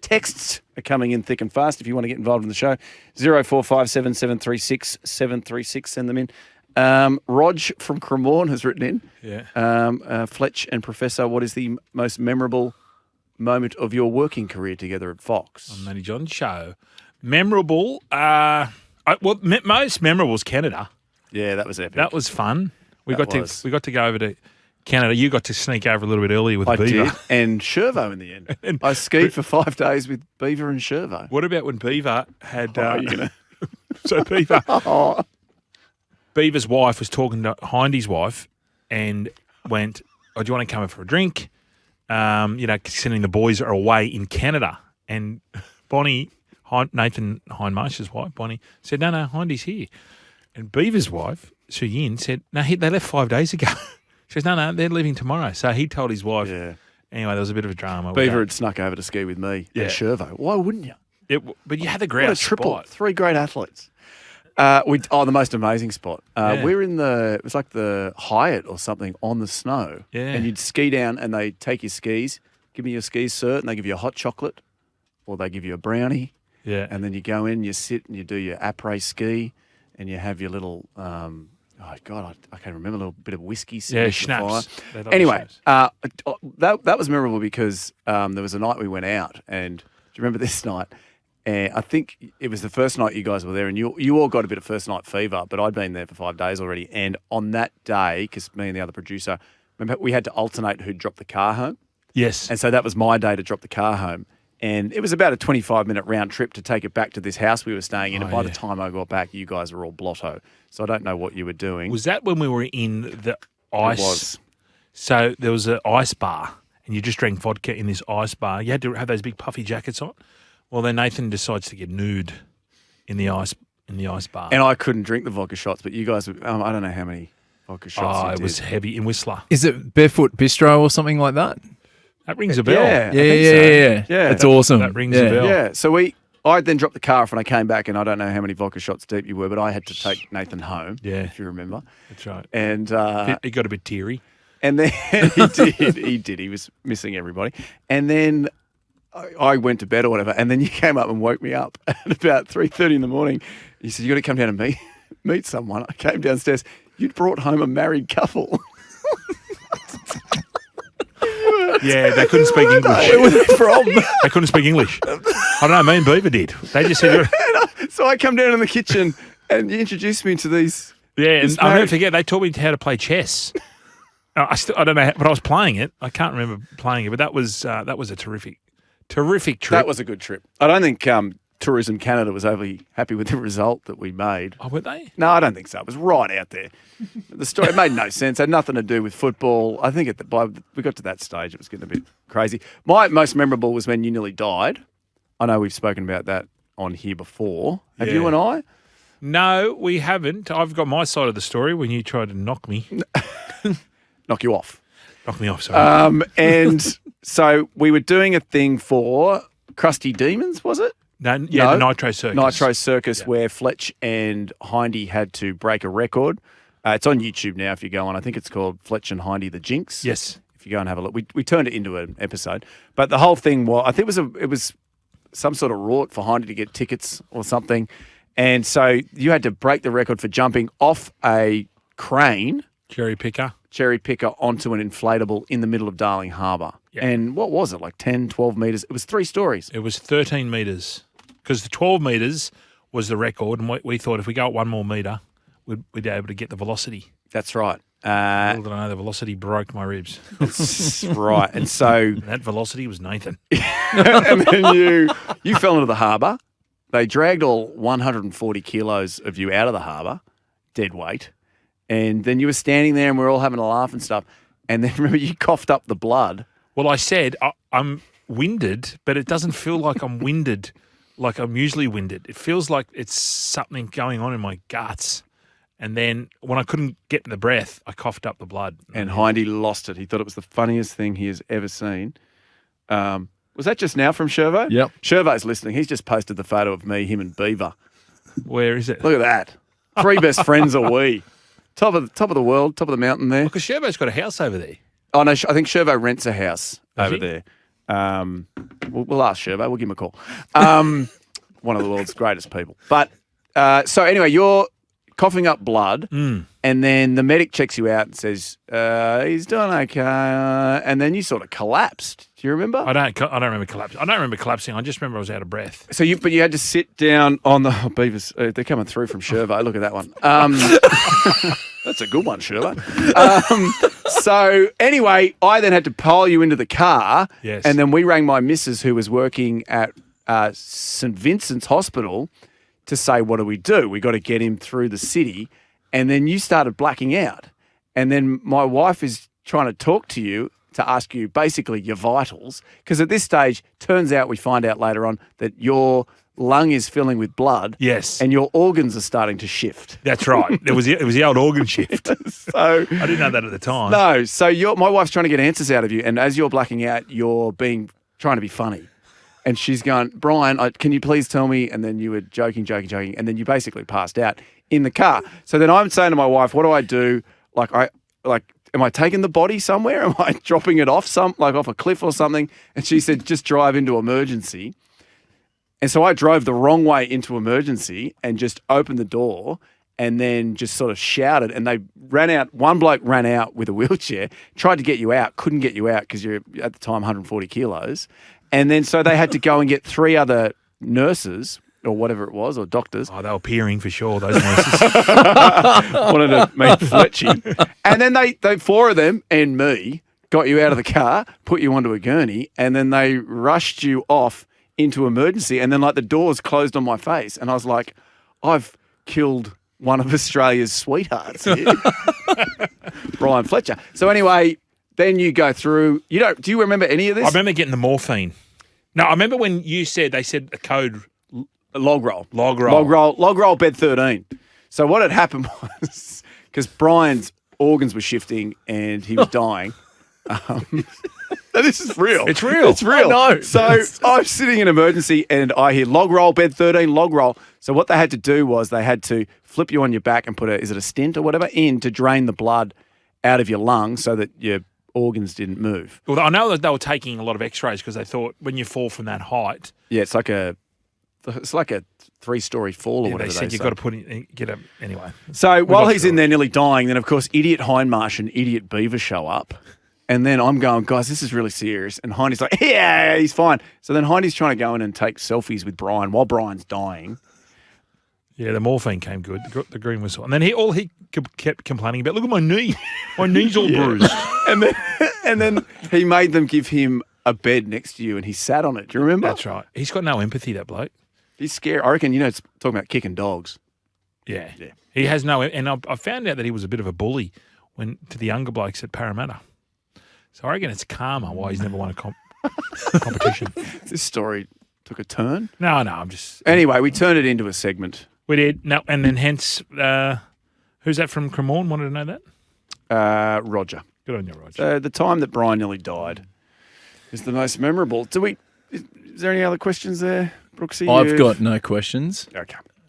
Texts are coming in thick and fast. If you want to get involved in the show, 0457 736 736. Send them in. Rog from Cremorne has written in. Yeah. Fletch and Professor, what is the most memorable moment of your working career together at Fox? On Matty John's show. Memorable. Most memorable was Canada. Yeah, that was epic. That was fun. We got was. to go over to Canada. You got to sneak over a little bit earlier with I Beaver. did, and Shervo in the end. I skied for 5 days with Beaver and Shervo. What about when Beaver had? So Beaver's wife was talking to Hindy's wife, and went, "Oh, do you want to come in for a drink?" Considering the boys are away in Canada, and Bonnie, Nathan Hindmarsh's wife, Bonnie said, "No, Hindy's here," and Beaver's wife, Sue Yin, said, "No, they left 5 days ago." She goes, no, they're leaving tomorrow. So he told his wife. Yeah. Anyway, there was a bit of a drama. Beaver had snuck over to ski with me and Shervo. Why wouldn't you? But you had the grouse What a triple. spot. 3 great athletes. The most amazing spot. We're in it was like the Hyatt or something on the snow. Yeah. And you'd ski down and they take your skis, give me your skis, sir, and they give you a hot chocolate or they give you a brownie. Yeah. And then you go in, you sit and you do your après ski and you have your little, I can't remember, a little bit of whiskey. Schnapps. Anyway, that was memorable because there was a night we went out and do you remember this night? And I think it was the first night you guys were there and you all got a bit of first night fever, but I'd been there for 5 days already. And on that day, because me and the other producer, remember we had to alternate who'd drop the car home. Yes. And so that was my day to drop the car home. And it was about a 25-minute round trip to take it back to this house we were staying in. And by the time I got back, you guys were all blotto. So I don't know what you were doing. Was that when we were in the ice? It was. So there was an ice bar and you just drank vodka in this ice bar. You had to have those big puffy jackets on. Well, then Nathan decides to get nude in the ice bar. And I couldn't drink the vodka shots, but you guys, I don't know how many vodka shots you did. It was heavy in Whistler. Is it Barefoot Bistro or something like that? That rings a bell. Yeah. Yeah. It's awesome. That rings a bell. Yeah. So I then dropped the car off and I came back and I don't know how many vodka shots deep you were, but I had to take Nathan home. Yeah. If you remember. That's right. And he got a bit teary. And then he did. He was missing everybody. And then I went to bed or whatever. And then you came up and woke me up at about 3:30 in the morning. You said, you got to come down and meet someone. I came downstairs. You'd brought home a married couple. Yeah, they couldn't speak English. Where were they from? They couldn't speak English. I don't know, me and Beaver did. They just said... So I come down in the kitchen and you introduced me to these... Yeah, and I'll never forget, they taught me how to play chess. I don't know, but I was playing it. I can't remember playing it, but that was a terrific trip. That was a good trip. I don't think Tourism Canada was overly happy with the result that we made. Oh, were they? No, I don't think so. It was right out there. The story made no sense. Had nothing to do with football. I think we got to that stage, it was getting a bit crazy. My most memorable was when you nearly died. I know we've spoken about that on here before. Have you and I? No, we haven't. I've got my side of the story when you tried to knock me. Knock you off. Knock me off, sorry. And so we were doing a thing for Krusty Demons, was it? No, the Nitro Circus. Nitro Circus, where Fletch and Hindy had to break a record. It's on YouTube now if you go on. I think it's called Fletch and Hindy the Jinx. Yes. If you go and have a look. We turned it into an episode. But the whole thing was, I think it was some sort of rort for Hindy to get tickets or something. And so you had to break the record for jumping off a crane. Cherry picker onto an inflatable in the middle of Darling Harbour. Yeah. And what was it, like 10, 12 metres? It was 3 stories. It was 13 metres because the 12 metres was the record, and we thought if we go up 1 more metre, we'd be able to get the velocity. That's right. Little did I know the velocity broke my ribs. That's right. And so... And that velocity was Nathan. And then you fell into the harbour. They dragged all 140 kilos of you out of the harbour, dead weight. And then you were standing there and we were all having a laugh and stuff. And then remember you coughed up the blood. Well, I said I'm winded, but it doesn't feel like I'm winded like I'm usually winded. It feels like it's something going on in my guts. And then when I couldn't get the breath, I coughed up the blood. And Hindy lost it. He thought it was the funniest thing he has ever seen. Was that just now from Shervo? Yep. Shervo's listening. He's just posted the photo of me, him and Beaver. Where is it? Look at that. 3 best friends are we. Top of the world, top of the mountain there. Because Shervo's got a house over there. Oh, no, I think Shervo rents a house over there. We'll ask Sherbo. We'll give him a call. One of the world's greatest people. But so anyway, you're coughing up blood, and then the medic checks you out and says, he's doing okay. And then you sort of collapsed. Do you remember? I don't remember collapsing. I don't remember collapsing. I just remember I was out of breath. So you had to sit down on the beavers. They're coming through from Sherbo. Look at that one. That's a good one, Sherbo. So anyway, I then had to pile you into the car. Yes. And then we rang my missus, who was working at St. Vincent's Hospital, to say, what do? We got to get him through the city. And then you started blacking out. And then my wife is trying to talk to you to ask you basically your vitals. Because at this stage, turns out we find out later on that your lung is filling with blood. Yes. And your organs are starting to shift. That's right. It was the old organ shift. So I didn't know that at the time. No. So my wife's trying to get answers out of you. And as you're blacking out, you're trying to be funny. And she's going, Brian, can you please tell me? And then you were joking. And then you basically passed out in the car. So then I'm saying to my wife, what do I do? Am I taking the body somewhere? Am I dropping it off off a cliff or something? And she said, just drive into emergency. And so I drove the wrong way into emergency and just opened the door and then just sort of shouted. And they ran out. One bloke ran out with a wheelchair, tried to get you out, couldn't get you out because you're at the time 140 kilos. And then so they had to go and get 3 other nurses or whatever it was, or doctors. Oh, they were peering for sure, those nurses. Wanted to meet Fletchy. And then they 4 of them and me got you out of the car, put you onto a gurney, and then they rushed you off into emergency. And then the doors closed on my face. And I was like, I've killed one of Australia's sweethearts here. Brian Fletcher. So anyway, then you go through. Do you remember any of this? I remember getting the morphine. No, I remember when they said the code. Log roll, bed 13. So what had happened was, because Brian's organs were shifting and he was dying. This is real. It's real. It's real. No. So I'm sitting in emergency and I hear log roll, bed 13, log roll. So what they had to do was they had to flip you on your back and put is it a stent or whatever in to drain the blood out of your lungs so that your organs didn't move. Well, I know that they were taking a lot of X-rays because they thought when you fall from that height. Yeah, it's like a 3-story fall or whatever they said you've got to get up anyway. So while he's in there nearly dying, then of course idiot Hindmarsh and idiot Beaver show up. And then I'm going, guys, this is really serious. And Hindy's like, yeah, he's fine. So then Hindy's trying to go in and take selfies with Brian while Brian's dying. Yeah, the morphine came good. The green was, and then he kept complaining about, look at my knee. My knee's all bruised. And then he made them give him a bed next to you and he sat on it. Do you remember? That's right. He's got no empathy, that bloke. He's scary. I reckon, it's talking about kicking dogs. Yeah. He has no, and I found out that he was a bit of a bully to the younger blokes at Parramatta. So I reckon it's karma why he's never won a competition. This story took a turn. No, I'm just... Anyway, we turned it into a segment. We did. No, and then hence, who's that from Cremorne? Wanted to know that? Roger. Good on you, Roger. The time that Brian nearly died is the most memorable. Is there any other questions there, Brooksy? I've got no questions. Okay.